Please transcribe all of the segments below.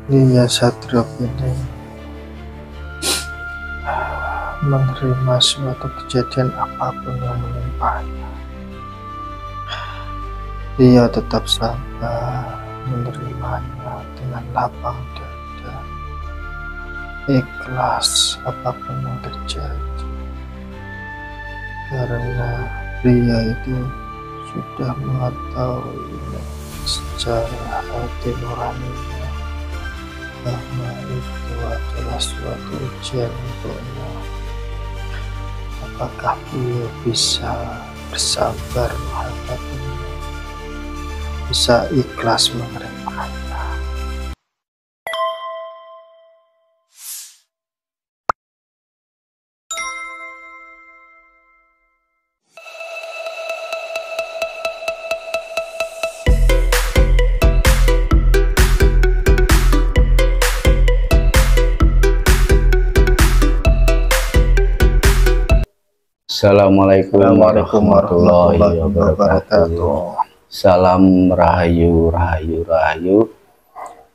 Dia Satrio ini menerima suatu kejadian apapun yang menimpanya. Dia tetap sabar menerimanya dengan lapang dada, ikhlas apapun yang terjadi, karena pria itu sudah mengetahui secara hati nuraninya bahwa itu adalah suatu ujian untuknya. Apakah beliau bisa bersabar menghadapinya, bisa ikhlas menerimanya? Assalamualaikum warahmatullahi wabarakatuh. Salam rahayu, rahayu, rahayu.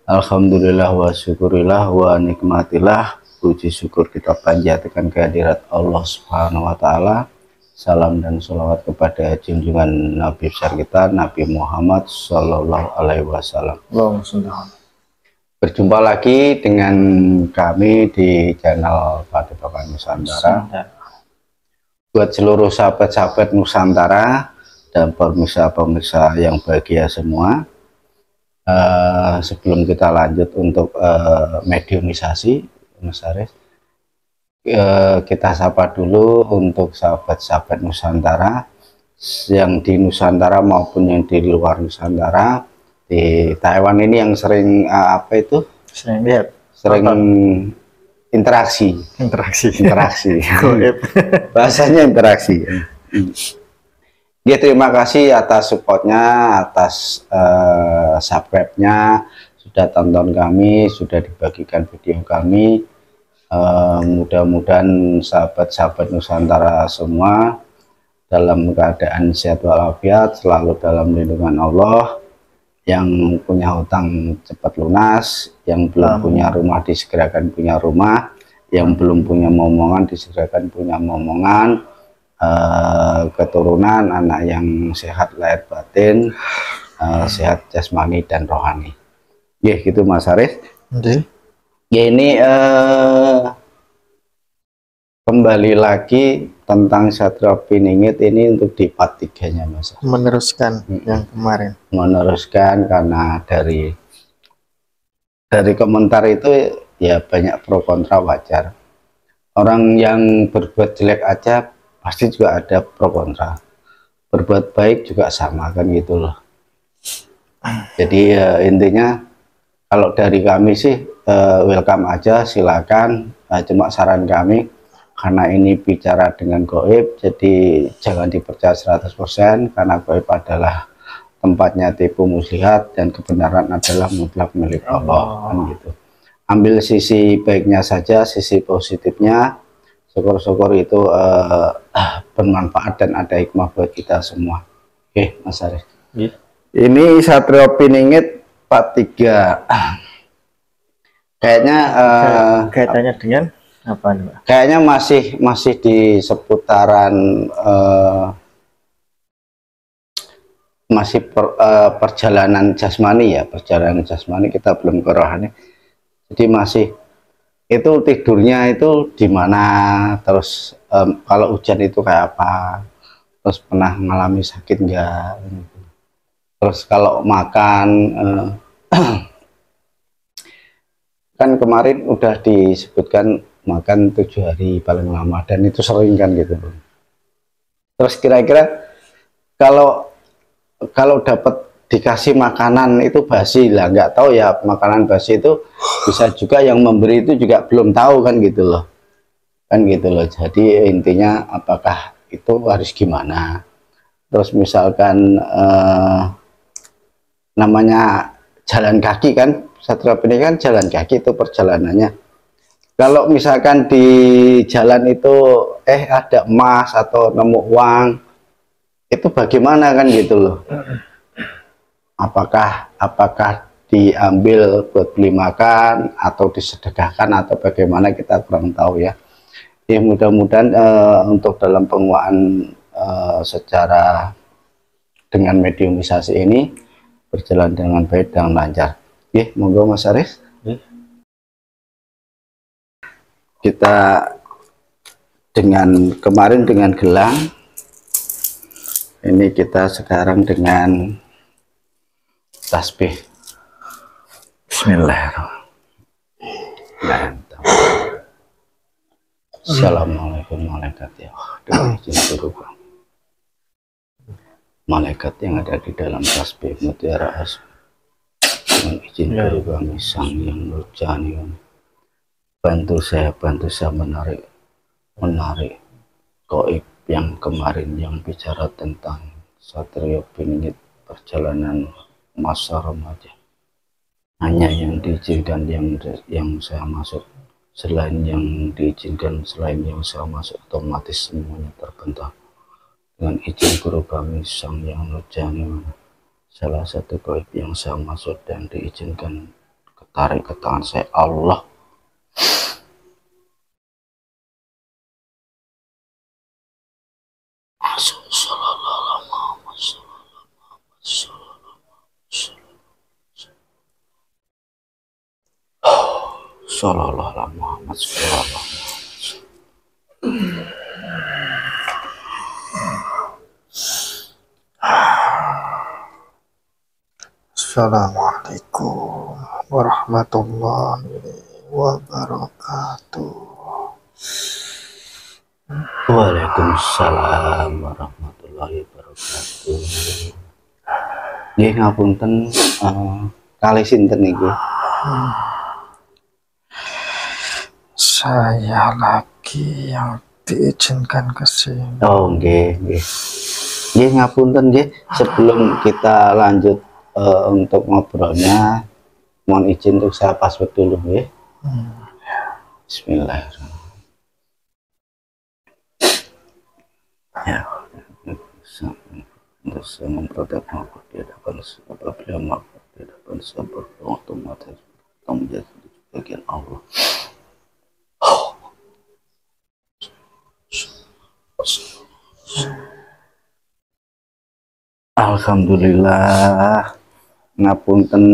Alhamdulillah wa syukurillah wa nikmatillah. Puji syukur kita panjatkan kehadirat Allah Subhanahu wa Ta'ala. Salam dan sholawat kepada junjungan Nabi besar kita, Nabi Muhammad Sallallahu Alaihi Wasallam. Berjumpa lagi dengan kami di channel Padepokan Nusantara. Buat seluruh sahabat-sahabat Nusantara dan pemirsa-pemirsa yang bahagia semua, sebelum kita lanjut untuk mediumisasi, Mas Aris, kita sapa dulu untuk sahabat-sahabat Nusantara yang di Nusantara maupun yang di luar Nusantara. Di Taiwan ini yang sering sering interaksi bahasanya interaksi. Ya, terima kasih atas supportnya, atas subscribe-nya, sudah tonton kami, sudah dibagikan video kami. Mudah-mudahan sahabat-sahabat Nusantara semua dalam keadaan sehat walafiat, selalu dalam lindungan Allah. Yang punya hutang cepat lunas, yang belum punya rumah disegerakan punya rumah, yang belum punya momongan disegerakan punya momongan, keturunan, anak yang sehat lahir batin, sehat jasmani dan rohani. Ya gitu Mas Aris. Ya ini kembali lagi tentang Satrio Piningit ini untuk di part 3-nya Mas. Meneruskan yang kemarin. Meneruskan karena dari komentar itu ya banyak pro kontra, wajar. Orang yang berbuat jelek aja pasti juga ada pro kontra. Berbuat baik juga sama kan gitu loh. Jadi intinya kalau dari kami sih welcome aja, silakan. Cuma saran kami, karena ini bicara dengan gaib, jadi jangan dipercaya 100% karena gaib adalah tempatnya tipu muslihat dan kebenaran adalah mutlak milik Allah. Kan gitu. Ambil sisi baiknya saja, sisi positifnya, syukur-syukur itu bermanfaat dan ada hikmah buat kita semua. Oke Mas Aris. Ini Satrio Piningit part 3. Kayaknya kaitannya dengan apa nih, Pak? Kayaknya masih di seputaran perjalanan jasmani ya, perjalanan jasmani, kita belum ke rohani. Jadi masih itu tidurnya itu di mana, terus kalau hujan itu kayak apa, terus pernah mengalami sakit enggak, terus kalau makan kan kemarin udah disebutkan makan 7 hari paling lama dan itu sering kan gitu. Terus kira-kira kalau dapat dikasih makanan itu basi lah, nggak tahu ya, makanan basi itu bisa juga yang memberi itu juga belum tahu kan gitu loh, Jadi intinya apakah itu harus gimana. Terus misalkan namanya jalan kaki kan, Satrio ini kan jalan kaki itu perjalanannya. Kalau misalkan di jalan itu ada emas atau nemu uang, itu bagaimana kan gitu loh. Apakah diambil buat beli makan atau disedekahkan atau bagaimana, kita kurang tahu ya. Ya mudah-mudahan untuk dalam penguasaan secara dengan mediumisasi ini berjalan dengan baik dan lancar. Ya, monggo Mas Aris. Kita dengan kemarin dengan gelang, ini kita sekarang dengan tasbih. Bismillahirrahmanirrahim. Assalamualaikum malaikat ya, dengan izin guru kami. Malaikat yang ada di dalam tasbih mutiara as, dengan izin guru kami sang yang nurjani, bantu saya menarik goib yang kemarin yang bicara tentang Satrio Piningit perjalanan masa remaja. Hanya yang diizinkan yang saya masuk, selain yang diizinkan, selain yang saya masuk otomatis semuanya terbentang. Dengan izin guru kami sang yang nurjani, salah satu goib yang saya masuk dan diizinkan ketarik ke tangan saya Allah. Sallallahu alaihi Muhammad sallallahu alaihi Assalamualaikum warahmatullahi wabarakatuh. Waalaikumsalam warahmatullahi wabarakatuh. Nggih ngapunten, kali sinten niku? Saya lagi yang diizinkan ke sini. Oh nggih, nggih. Nggih ngapunten nggih, sebelum kita lanjut untuk ngobrolnya, mohon izin untuk saya password dulu nggih. Bismillahirrahmanirrahim. Ya, bisa memprotek maupun di hadapan apabila maupun di hadapan sabar otomatis menjadi bagian Allah. Alhamdulillah, ngapunten,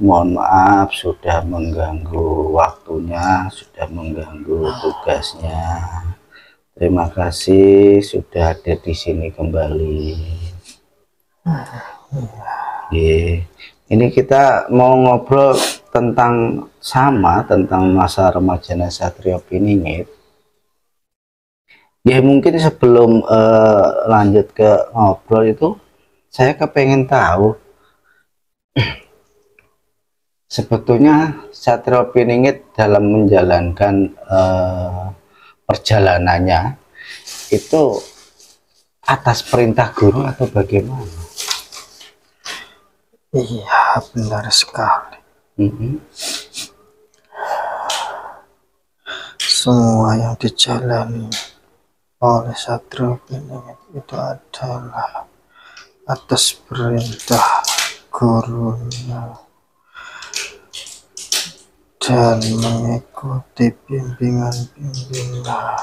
mohon maaf sudah mengganggu waktunya, sudah mengganggu tugasnya. Terima kasih sudah ada di sini kembali. Ini kita mau ngobrol tentang masa remaja Satrio Piningit. Ya mungkin sebelum lanjut ke ngobrol itu, saya kepengen tahu sebetulnya Satrio Piningit dalam menjalankan perjalanannya itu atas perintah guru atau bagaimana? Iya, benar sekali. Semua yang dijalani oleh Satrio Piningit itu adalah atas perintah gurunya dan mengikuti bimbingan-bimbingan.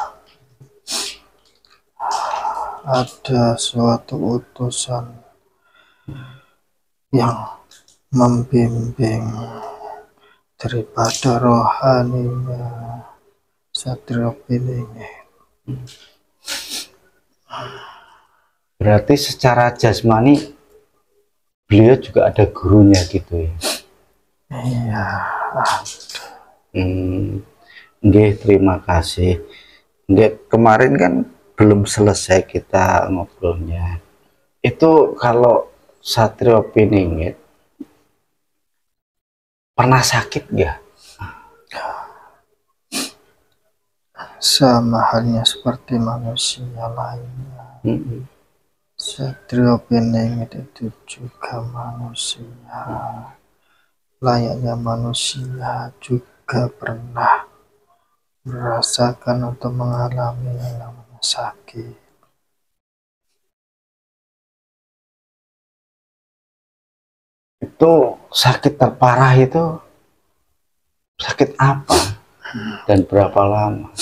Ada suatu utusan yang membimbing daripada rohaninya Satrio Piningit. Berarti secara jasmani beliau juga ada gurunya gitu ya? Iya. Nggih, terima kasih. Nggih, kemarin kan belum selesai kita ngobrolnya. Itu kalau Satrio Piningit pernah sakit nggak? Sama halnya seperti manusia lainnya. Satrio Piningit itu juga manusia. Layaknya manusia juga pernah merasakan atau mengalami yang namanya sakit. Itu sakit terparah itu sakit apa dan berapa lama?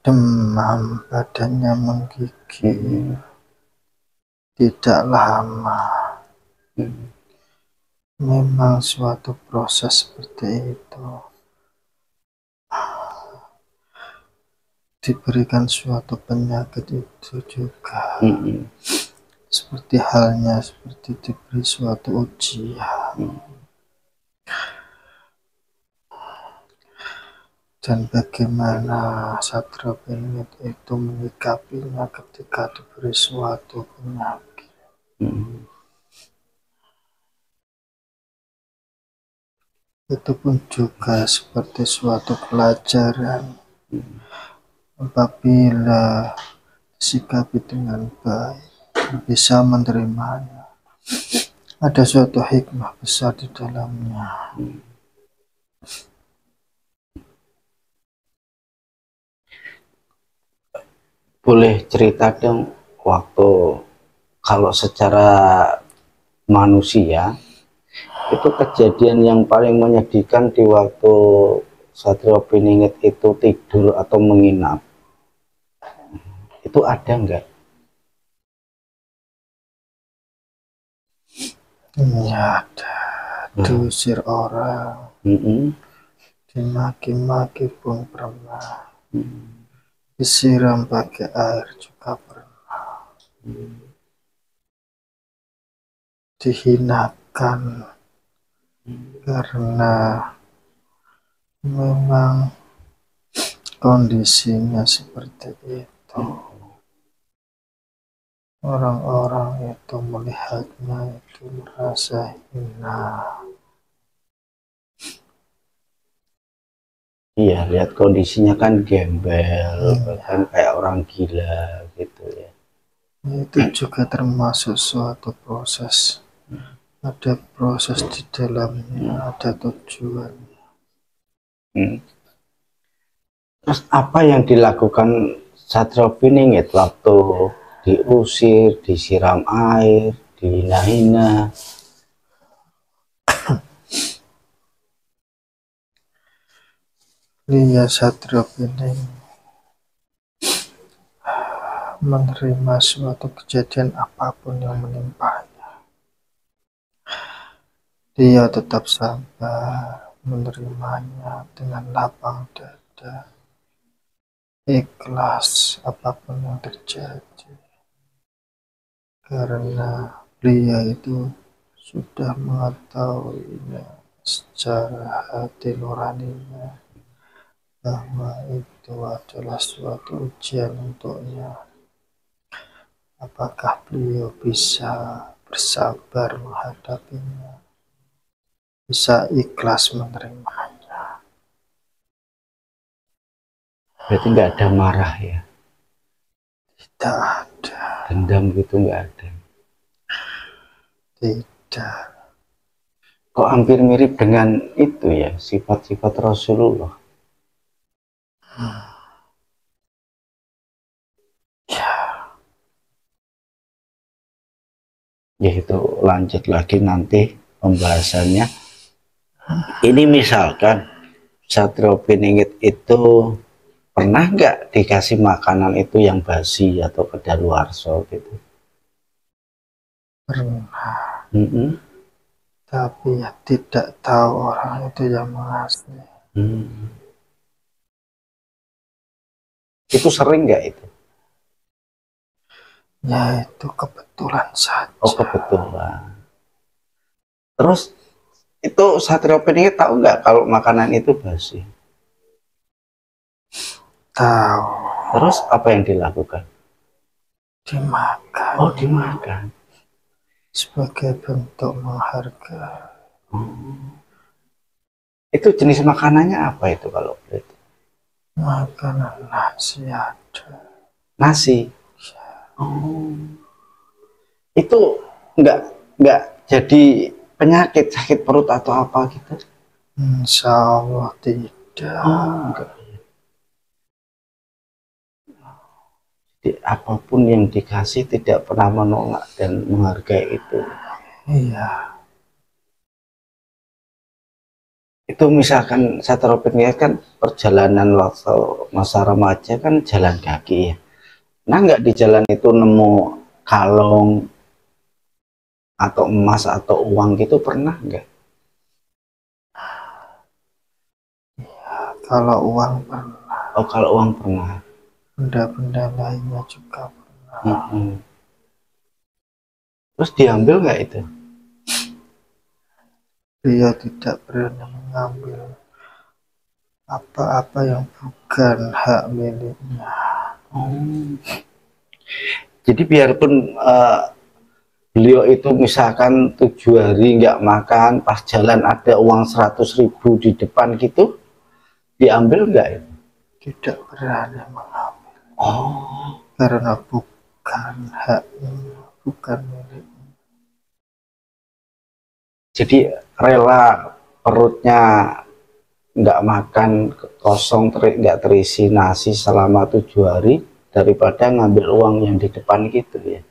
Demam, badannya menggigil, tidak lama. Memang suatu proses seperti itu. Diberikan suatu penyakit itu juga seperti halnya seperti diberi suatu ujian. Dan bagaimana Satrio Piningit itu menyikapinya ketika diberi suatu penyakit. Itu pun juga seperti suatu pelajaran. Apabila disikapi dengan baik, bisa menerimanya. Ada suatu hikmah besar di dalamnya. Boleh cerita dong waktu kalau secara manusia itu kejadian yang paling menyedihkan di waktu Satrio Piningit itu tidur atau menginap, itu ada nggak? Iya, ada. Diusir orang, dimaki-maki pun pernah, disiram pakai air juga pernah, dihinakan karena memang kondisinya seperti itu. Orang-orang itu melihatnya itu merasa hina. Iya, lihat kondisinya kan gembel, bahkan kayak orang gila gitu ya. Itu juga termasuk suatu proses. Ada proses di dalamnya, ada tujuan. Terus apa yang dilakukan Satrio Piningit waktu diusir, disiram air, dihina-hina? Lia Satrio Piningit menerima suatu kejadian apapun yang menimpanya. Dia tetap sabar menerimanya dengan lapang dada, ikhlas apapun yang terjadi. Karena Lia itu sudah mengetahuinya secara hati nuraninya bahwa itu adalah suatu ujian untuknya. Apakah beliau bisa bersabar menghadapinya, bisa ikhlas menerimanya? Berarti nggak ada marah ya? Tidak ada. Dendam gitu nggak ada? Tidak. Kok hampir mirip dengan itu ya, sifat-sifat Rasulullah? Ya itu lanjut lagi nanti pembahasannya. Ini misalkan Satrio Piningit itu pernah nggak dikasih makanan itu yang basi atau kedaluarsa gitu? Pernah. Tapi ya tidak tahu orang itu yang mengasih. Itu sering nggak itu? Ya itu kebetulan saja. Oh kebetulan. Terus itu Satrio Piningit tahu nggak kalau makanan itu basi? Tahu. Terus apa yang dilakukan? Dimakan. Oh dimakan. Sebagai bentuk menghargai. Itu jenis makanannya apa itu kalau itu? Makanan nasi ada. Nasi. Oh. Itu nggak jadi penyakit, sakit perut atau apa gitu? Insya Allah tidak. Enggak. Jadi apapun yang dikasih tidak pernah menolak dan menghargai itu. Iya. Itu misalkan Satrio Piningit kan perjalanan waktu masa remaja kan jalan kaki ya. Nah nggak di jalan itu nemu kalung atau emas atau uang gitu pernah nggak? Kalau uang pernah, Oh kalau uang pernah. benda-benda lainnya juga pernah. Terus diambil nggak itu? Dia tidak berani mengambil apa-apa yang bukan hak miliknya. Jadi biarpun beliau itu misalkan 7 hari nggak makan, pas jalan ada uang 100.000 di depan gitu, diambil nggak itu? Tidak berani mengambil. Oh, Karena bukan haknya, bukan miliknya. jadi rela perutnya nggak makan, kosong, nggak terisi nasi selama 7 hari daripada ngambil uang yang di depan gitu ya.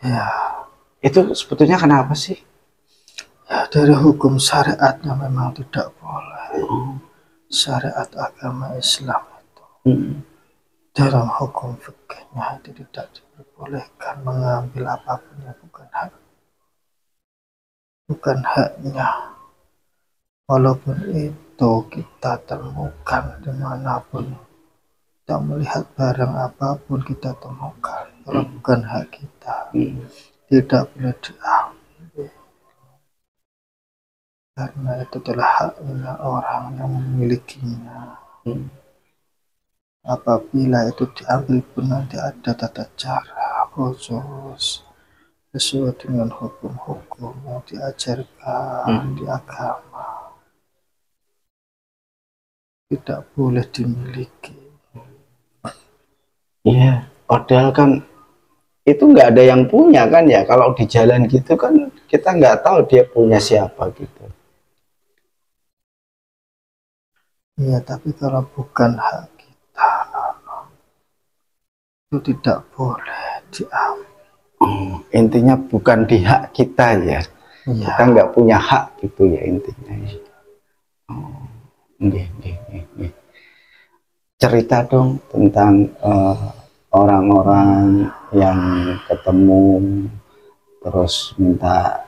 Ya, Itu sebetulnya kenapa sih? ya dari hukum syariatnya memang tidak boleh. Syariat agama Islam itu dalam hukum fikihnya itu tidak diperbolehkan mengambil apapun yang bukan haknya, walaupun itu kita temukan dimanapun, kita melihat barang apapun kita temukan, kalau bukan hak kita tidak boleh diambil, karena itu adalah haknya orang yang memilikinya. Apabila itu diambil pun nanti ada tata cara khusus sesuai dengan hukum-hukum yang diajarkan di agama. Tidak boleh dimiliki. Iya, padahal kan itu nggak ada yang punya kan ya. Kalau di jalan gitu kan kita nggak tahu dia punya siapa gitu. Iya, tapi kalau bukan hak kita, itu tidak boleh diambil. Intinya bukan di hak kita ya. Iya. Kita nggak punya hak gitu ya intinya. Oh, nggih, nggih, nggih, nggih. Cerita dong tentang orang-orang yang ketemu terus minta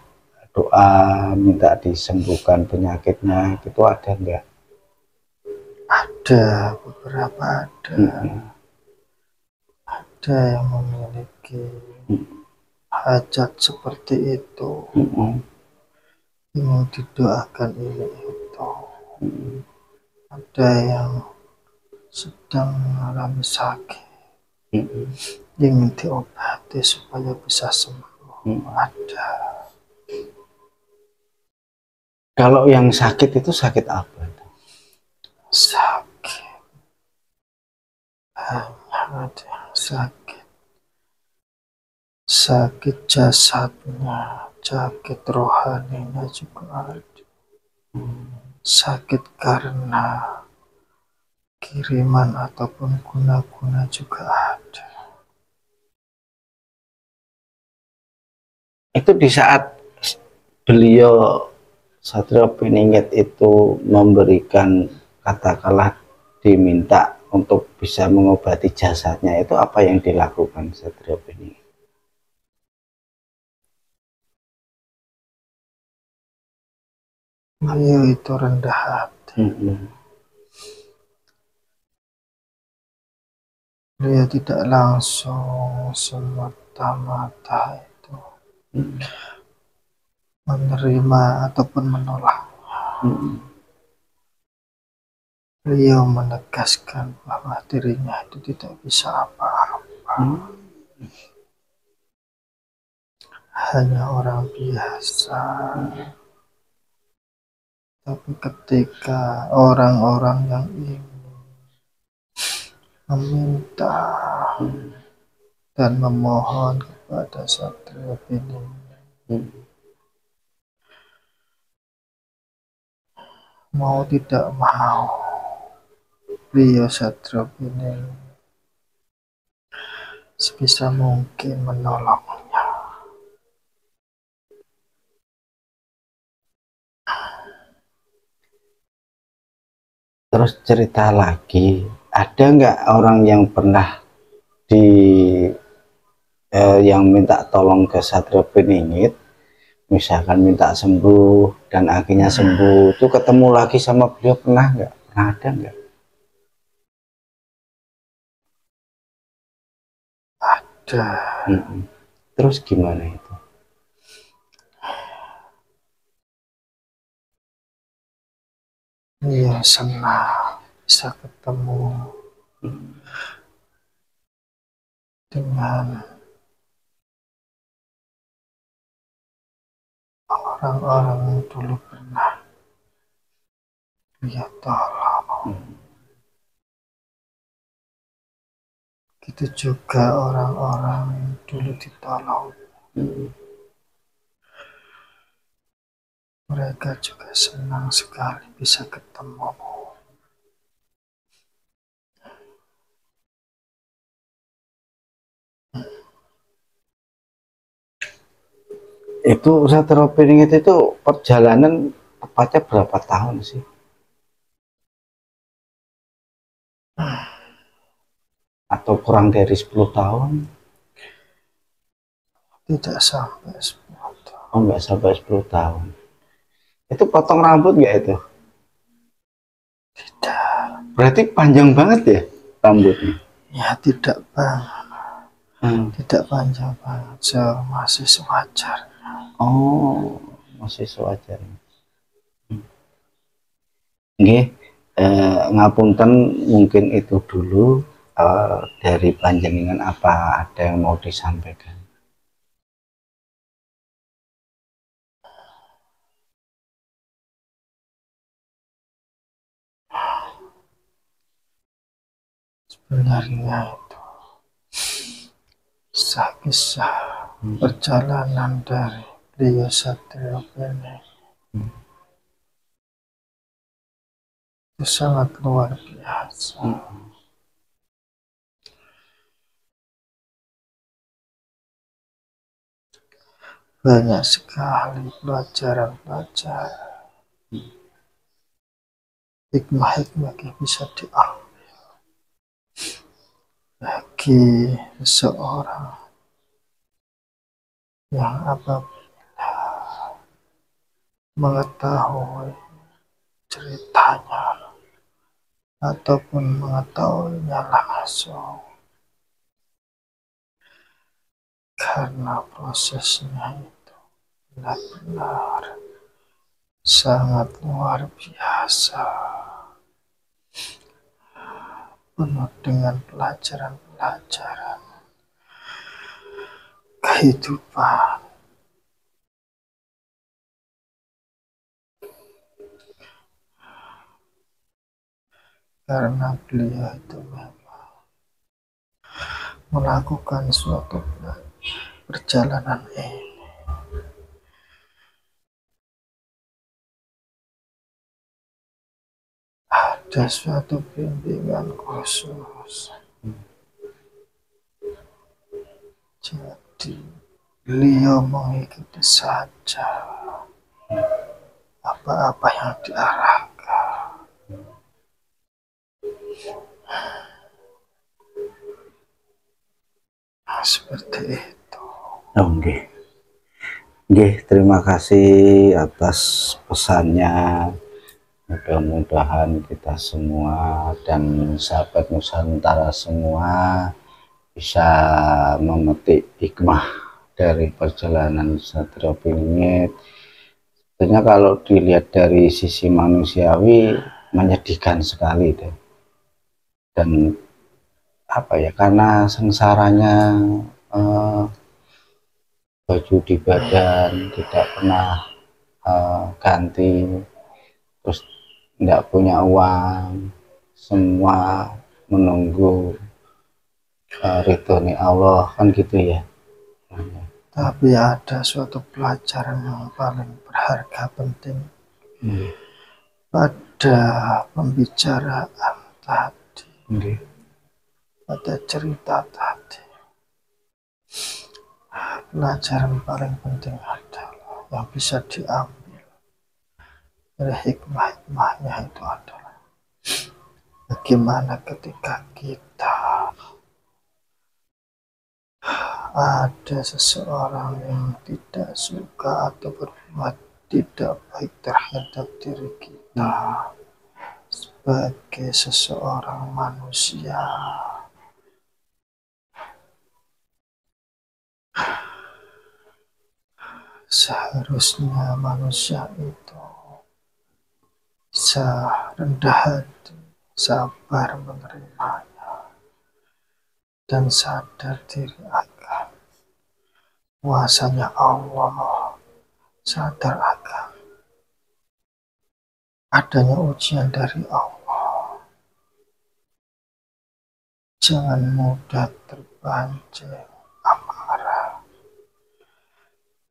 doa, minta disembuhkan penyakitnya, itu ada nggak? Ada beberapa ada yang memiliki hajat seperti itu, yang didoakan ini itu. Ada yang sedang mengalami sakit, ingin diobati supaya bisa sembuh. Ada. Kalau yang sakit itu sakit apa? Sakit, hanya ada yang sakit. Sakit jasadnya, sakit rohaninya juga ada. Sakit karena kiriman ataupun guna-guna juga ada. Itu di saat beliau Satrio Piningit itu memberikan, katakanlah diminta untuk bisa mengobati jasadnya, itu apa yang dilakukan Satrio Piningit? Beliau itu rendah hati. Beliau tidak langsung semata-mata itu menerima ataupun menolak. Beliau menegaskan bahwa dirinya itu tidak bisa apa-apa. Hanya orang biasa. Tapi ketika orang-orang yang ingin meminta dan memohon kepada Satrio Piningit, mau tidak mau, beliau Satrio Piningit sebisa mungkin menolongnya. Terus cerita lagi, ada nggak orang yang pernah di yang minta tolong ke Satrio Piningit, misalkan minta sembuh dan akhirnya sembuh, itu ketemu lagi sama beliau, pernah nggak? Pernah ada nggak? Ada. Terus gimana itu? Iya, senang bisa ketemu dengan orang-orang yang dulu pernah dia tolong. Gitu juga orang-orang yang dulu ditolong. Mereka juga senang sekali bisa ketemu. Itu Satrio Piningit itu perjalanan tepatnya berapa tahun sih? Atau kurang dari 10 tahun? Tidak sampai 10 tahun. Oh, nggak sampai 10 tahun. Itu potong rambut nggak itu? Tidak. Berarti panjang banget ya rambutnya? Ya tidak banget. Tidak panjang banget, masih sewajarnya. Oh, masih sewajarnya. Nggih, ngapunten, mungkin itu dulu dari panjenengan, apa ada yang mau disampaikan? Sebenarnya itu kisah-kisah perjalanan dari beliau Satrio Piningit itu sangat luar biasa. Banyak sekali pelajaran-pelajaran, hikmah-hikmah yang bisa diambil bagi seseorang yang apabila mengetahui ceritanya ataupun mengetahuinya langsung, karena prosesnya itu benar-benar sangat luar biasa, penuh dengan pelajaran-pelajaran kehidupan. Karena beliau itu memang melakukan suatu perjalanan ini ada suatu bimbingan khusus. Jadi beliau mengikuti saja apa-apa yang diarahkan. Nah, seperti itu. Oke. Terima kasih atas pesannya. Mudah-mudahan kita semua dan sahabat Nusantara semua bisa memetik hikmah dari perjalanan Satrio Piningit. Sebenarnya kalau dilihat dari sisi manusiawi, menyedihkan sekali deh. Dan apa ya, karena sengsaranya, baju di badan tidak pernah ganti, terus tidak punya uang, semua menunggu ridhoni Allah, kan gitu ya. Tapi ada suatu pelajaran yang paling berharga penting pada pembicaraan tadi, pada cerita tadi. Pelajaran paling penting adalah yang bisa diambil dari hikmah-hikmahnya itu adalah bagaimana ketika kita ada seseorang yang tidak suka atau berbuat tidak baik terhadap diri kita sebagai seseorang manusia. Seharusnya manusia itu bisa rendah hati, sabar menerimanya, dan sadar diri akan kuasanya Allah, sadar akan adanya ujian dari Allah. Jangan mudah terpancing amarah,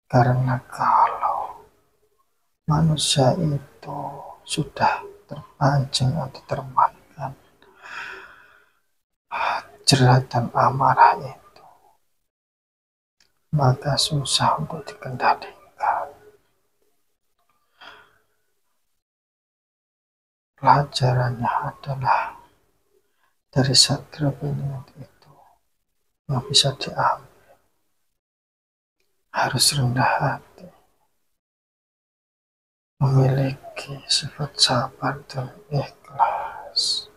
karena kalau manusia itu sudah terpancing atau termakan jeratan amarah itu, maka susah untuk dikendalikan. Pelajarannya adalah dari Satria Piningit itu yang bisa diambil, harus rendah hati, memiliki sifat sabar dan ikhlas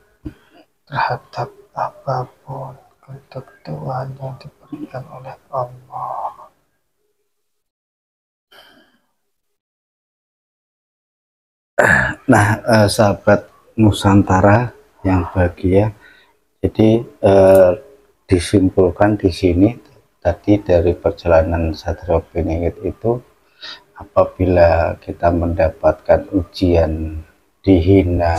terhadap apapun ketentuan yang diberikan oleh Allah. Nah, sahabat Nusantara yang bahagia, jadi disimpulkan di sini tadi dari perjalanan Satria Piningit itu, apabila kita mendapatkan ujian, dihina,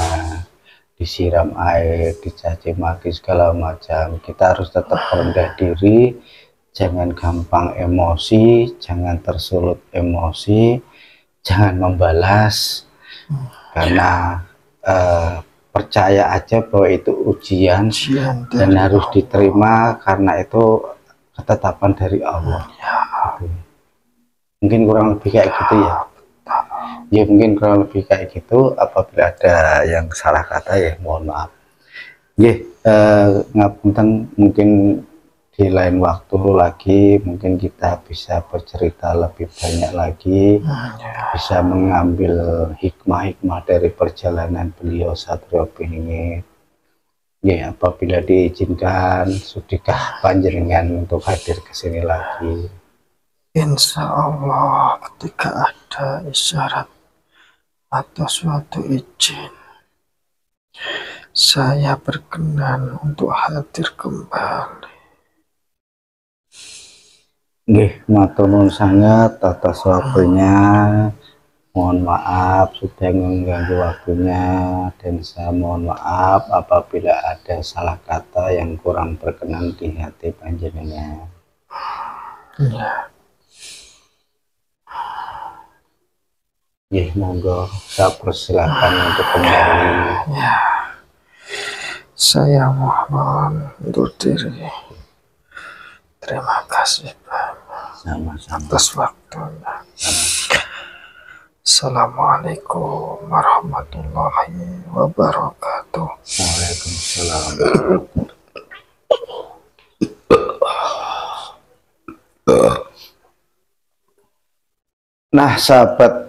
disiram air, dicaci maki segala macam, kita harus tetap rendah diri, jangan gampang emosi, jangan tersulut emosi, jangan membalas, karena percaya aja bahwa itu ujian dan harus diterima, karena itu ketetapan dari Allah. Mungkin kurang lebih kayak gitu ya. Ya mungkin kurang lebih kayak gitu. Apabila ada yang salah kata ya mohon maaf. Ya ngapunten, mungkin di lain waktu lagi mungkin kita bisa bercerita lebih banyak lagi, bisa mengambil hikmah-hikmah dari perjalanan beliau Satria Piningit. Ya apabila diizinkan, sudikah panjenengan untuk hadir ke sini lagi? Insya Allah ketika ada isyarat atau suatu izin, saya berkenan untuk hadir kembali. Nggih, matur nuwun sangat atas waktunya. Mohon maaf sudah mengganggu waktunya, dan saya mohon maaf apabila ada salah kata yang kurang berkenan di hati panjenengan. Ya. Ya, monggo saya persilakan untuk kembali. Ya, saya mohon undur diri. Terima kasih banyak Sama-sama. atas waktunya. Assalamualaikum warahmatullahi wabarakatuh. Waalaikumsalam. Nah, sahabat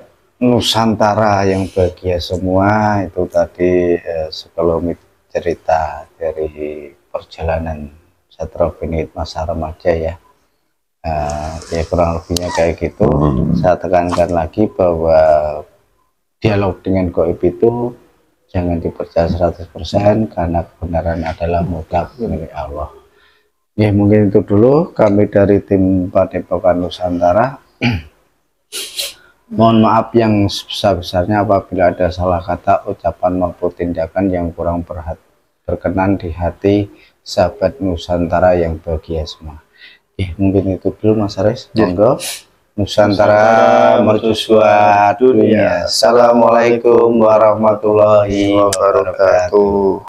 Nusantara yang bahagia semua, itu tadi sekelumit cerita dari perjalanan Satria Piningit masa remaja ya. Ya kurang lebihnya kayak gitu. Saya tekankan lagi bahwa dialog dengan gaib itu jangan dipercaya 100%, karena kebenaran adalah mutlak milik Allah. Ya mungkin itu dulu kami dari tim Padepokan Nusantara. Mohon maaf yang sebesar-besarnya apabila ada salah kata, ucapan maupun tindakan yang kurang berkenan di hati sahabat Nusantara yang bahagia semua. Mungkin itu dulu Mas Aris. Monggo. Nusantara mercusuar dunia. Assalamualaikum warahmatullahi wabarakatuh.